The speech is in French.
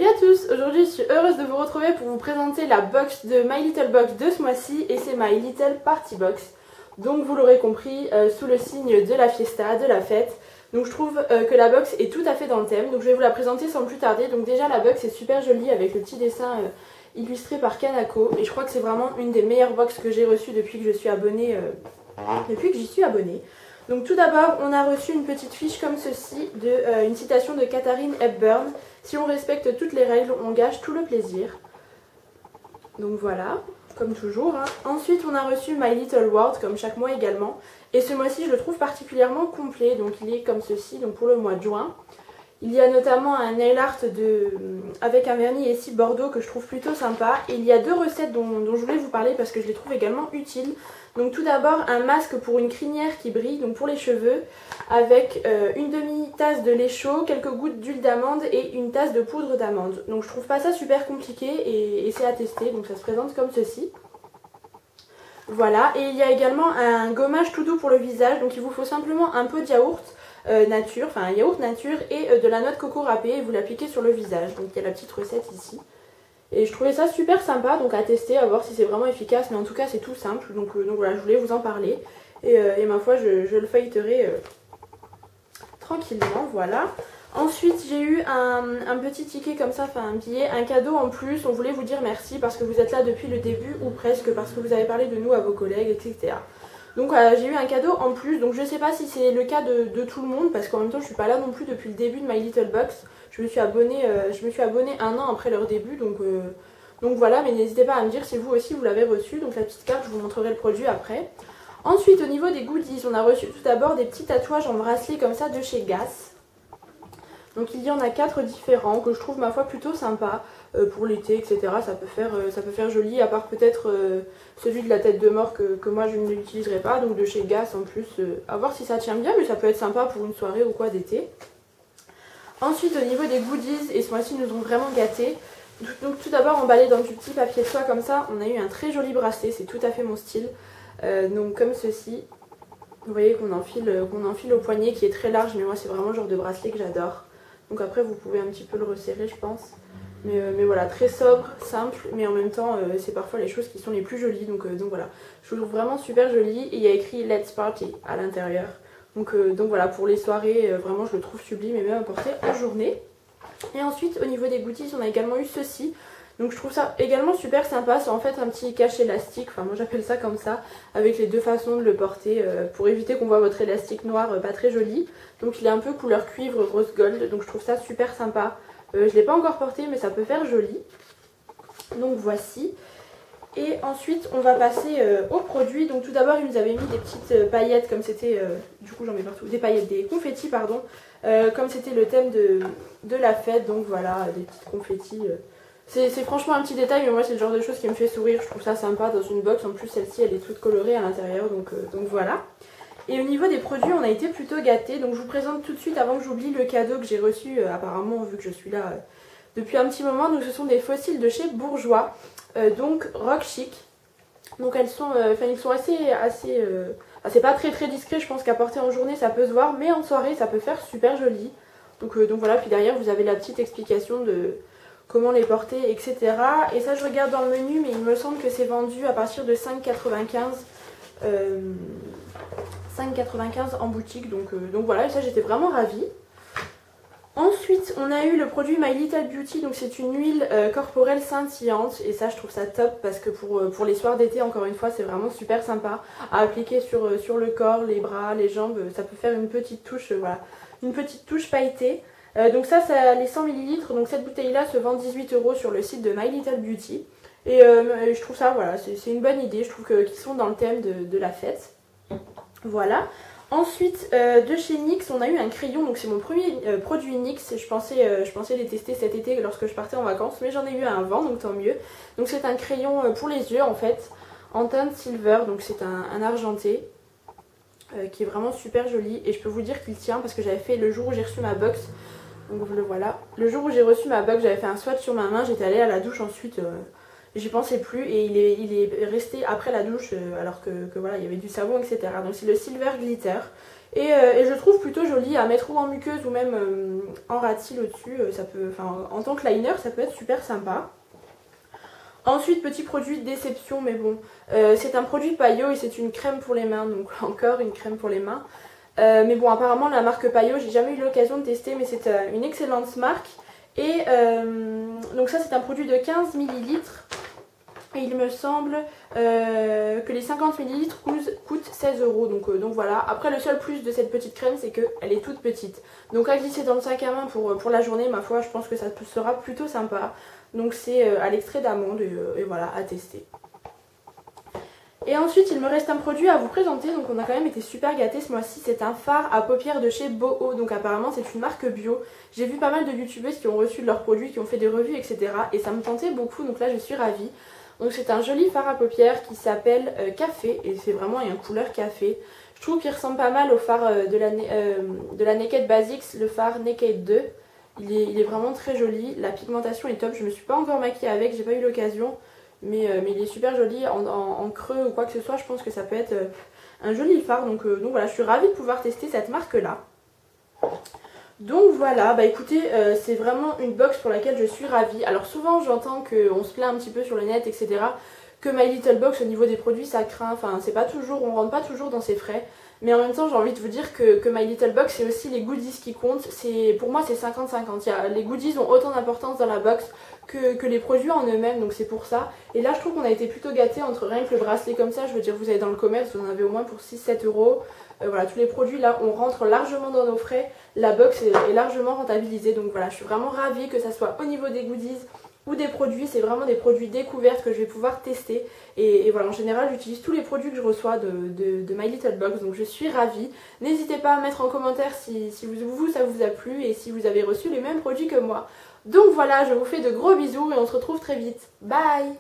à tous, aujourd'hui je suis heureuse de vous retrouver pour vous présenter la box de My Little Box de ce mois-ci et c'est My Little Party Box. Donc vous l'aurez compris, sous le signe de la fiesta, de la fête. Donc je trouve que la box est tout à fait dans le thème, donc je vais vous la présenter sans plus tarder. Donc déjà la box est super jolie avec le petit dessin illustré par Kanako et je crois que c'est vraiment une des meilleures box que j'ai reçues depuis que je suis abonnée, j'y suis abonnée. Donc tout d'abord, on a reçu une petite fiche comme ceci, une citation de Katharine Hepburn. Si on respecte toutes les règles, on gâche tout le plaisir. Donc voilà, comme toujours. Hein. Ensuite, on a reçu My Little World, comme chaque mois également. Et ce mois-ci, je le trouve particulièrement complet. Donc il est comme ceci, donc pour le mois de juin. Il y a notamment un nail art avec un vernis ici Bordeaux que je trouve plutôt sympa. Et il y a deux recettes dont je voulais vous parler parce que je les trouve également utiles. Donc tout d'abord un masque pour une crinière qui brille, donc pour les cheveux, avec une demi-tasse de lait chaud, quelques gouttes d'huile d'amande et une tasse de poudre d'amande. Donc je trouve pas ça super compliqué et c'est à tester, donc ça se présente comme ceci. Voilà, et il y a également un gommage tout doux pour le visage, donc il vous faut simplement un peu de yaourt nature, enfin un yaourt nature et de la noix de coco râpée et vous l'appliquez sur le visage. Donc il y a la petite recette ici. Et je trouvais ça super sympa, donc à tester, à voir si c'est vraiment efficace, mais en tout cas c'est tout simple, donc voilà, je voulais vous en parler. Et ma foi, je le feuilleterai tranquillement, voilà. Ensuite j'ai eu un petit ticket comme ça, enfin un billet, un cadeau en plus, on voulait vous dire merci parce que vous êtes là depuis le début, ou presque, parce que vous avez parlé de nous à vos collègues, etc. Donc j'ai eu un cadeau en plus, donc je sais pas si c'est le cas de tout le monde, parce qu'en même temps je suis pas là non plus depuis le début de My Little Box. Je me suis abonnée un an après leur début, donc voilà, mais n'hésitez pas à me dire si vous aussi vous l'avez reçu. Donc la petite carte, je vous montrerai le produit après. Ensuite, au niveau des goodies, on a reçu tout d'abord des petits tatouages en bracelet comme ça de chez Gass. Donc il y en a 4 différents que je trouve ma foi plutôt sympa pour l'été, etc. Ça peut faire joli, à part peut-être celui de la tête de mort que moi je ne l'utiliserai pas, donc de chez Gass en plus. À voir si ça tient bien, mais ça peut être sympa pour une soirée ou quoi d'été. Ensuite au niveau des goodies, et ce mois-ci nous ont vraiment gâtés. Donc tout d'abord emballé dans du petit papier de soie comme ça, on a eu un très joli bracelet, c'est tout à fait mon style. Donc comme ceci, vous voyez qu'on enfile au poignet qui est très large, mais moi c'est vraiment le genre de bracelet que j'adore. Donc après vous pouvez un petit peu le resserrer je pense. Mais voilà, très sobre, simple, mais en même temps c'est parfois les choses qui sont les plus jolies. Donc voilà, je le trouve vraiment super joli et il y a écrit Let's Party à l'intérieur. Donc voilà, pour les soirées, vraiment je le trouve sublime et même à porter en journée. Et ensuite au niveau des goodies, on a également eu ceci. Donc je trouve ça également super sympa, c'est en fait un petit cache élastique, enfin moi j'appelle ça comme ça, avec les deux façons de le porter pour éviter qu'on voit votre élastique noir pas très joli. Donc il est un peu couleur cuivre rose gold, donc je trouve ça super sympa. Je ne l'ai pas encore porté mais ça peut faire joli. Donc voici. Et ensuite on va passer aux produits. Donc tout d'abord ils nous avaient mis des petites paillettes comme c'était, du coup j'en mets partout, des paillettes, des confettis pardon, comme c'était le thème de la fête. Donc voilà, des petites confettis. C'est franchement un petit détail mais moi c'est le genre de choses qui me fait sourire, je trouve ça sympa dans une box. En plus celle-ci elle est toute colorée à l'intérieur, donc voilà. Et au niveau des produits on a été plutôt gâtés, donc je vous présente tout de suite avant que j'oublie le cadeau que j'ai reçu apparemment vu que je suis là depuis un petit moment. Donc ce sont des fossiles de chez Bourjois. Donc Rock Chic. Donc elles sont, ils sont c'est pas très discret, je pense qu'à porter en journée ça peut se voir, mais en soirée ça peut faire super joli. Donc voilà, puis derrière vous avez la petite explication de comment les porter, etc. Et ça je regarde dans le menu, mais il me semble que c'est vendu à partir de 5,95 5,95 en boutique, donc voilà, et ça j'étais vraiment ravie. Ensuite, on a eu le produit My Little Beauty, donc c'est une huile corporelle scintillante et ça je trouve ça top parce que pour les soirs d'été, encore une fois, c'est vraiment super sympa à appliquer sur le corps, les bras, les jambes, ça peut faire une petite touche, voilà, une petite touche pailletée. Donc ça les 100 ml, donc cette bouteille là se vend 18 € sur le site de My Little Beauty et je trouve ça, voilà, c'est une bonne idée, je trouve qu'ils sont dans le thème de la fête. Voilà. Ensuite, de chez NYX, on a eu un crayon, donc c'est mon premier produit NYX. Je pensais les tester cet été lorsque je partais en vacances, mais j'en ai eu un avant, donc tant mieux. Donc c'est un crayon pour les yeux en fait, en teinte silver, donc c'est un argenté qui est vraiment super joli. Et je peux vous dire qu'il tient parce que j'avais fait le jour où j'ai reçu ma box, donc le voilà. Le jour où j'ai reçu ma box, j'avais fait un swatch sur ma main, j'étais allée à la douche ensuite. J'y pensais plus et il est resté après la douche alors que voilà, il y avait du savon, etc. Donc c'est le Silver Glitter Et je trouve plutôt joli à mettre ou en muqueuse ou même en ratil au-dessus. En tant que liner, ça peut être super sympa. Ensuite, petit produit de déception, mais bon, c'est un produit Payot et c'est une crème pour les mains, donc encore une crème pour les mains. Mais bon, apparemment la marque Payot, j'ai jamais eu l'occasion de tester, mais c'est une excellente marque. Et donc ça, c'est un produit de 15 ml. Et il me semble que les 50 ml coûtent 16 €. Donc voilà. Après, le seul plus de cette petite crème, c'est qu'elle est toute petite. Donc à glisser dans le sac à main pour la journée, ma foi, je pense que ça sera plutôt sympa. Donc c'est à l'extrait d'amande et voilà, à tester. Et ensuite, il me reste un produit à vous présenter. Donc on a quand même été super gâtés ce mois-ci. C'est un fard à paupières de chez Boho. Donc apparemment, c'est une marque bio. J'ai vu pas mal de youtubeuses qui ont reçu de leurs produits, qui ont fait des revues, etc. Et ça me tentait beaucoup. Donc là, je suis ravie. Donc c'est un joli fard à paupières qui s'appelle Café et c'est vraiment une couleur café. Je trouve qu'il ressemble pas mal au fard de la Naked Basics, le fard Naked 2. Il est vraiment très joli, la pigmentation est top, je me suis pas encore maquillée avec, j'ai pas eu l'occasion. Mais il est super joli en creux ou quoi que ce soit, je pense que ça peut être un joli fard. Donc voilà, je suis ravie de pouvoir tester cette marque là. Donc voilà, bah écoutez, c'est vraiment une box pour laquelle je suis ravie. Alors souvent j'entends qu'on se plaint un petit peu sur le net, etc. Que My Little Box au niveau des produits ça craint, enfin c'est pas toujours, on rentre pas toujours dans ses frais. Mais en même temps j'ai envie de vous dire que My Little Box c'est aussi les goodies qui comptent. Pour moi c'est 50-50, les goodies ont autant d'importance dans la box que les produits en eux-mêmes, donc c'est pour ça. Et là je trouve qu'on a été plutôt gâtés entre rien que le bracelet comme ça, je veux dire vous allez dans le commerce, vous en avez au moins pour 6-7 €. Voilà, tous les produits là on rentre largement dans nos frais, la box est largement rentabilisée, donc voilà, je suis vraiment ravie que ça soit au niveau des goodies ou des produits, c'est vraiment des produits découvertes que je vais pouvoir tester. Et voilà, en général j'utilise tous les produits que je reçois de My Little Box, donc je suis ravie. N'hésitez pas à mettre en commentaire si vous ça vous a plu et si vous avez reçu les mêmes produits que moi. Donc voilà, je vous fais de gros bisous et on se retrouve très vite. Bye!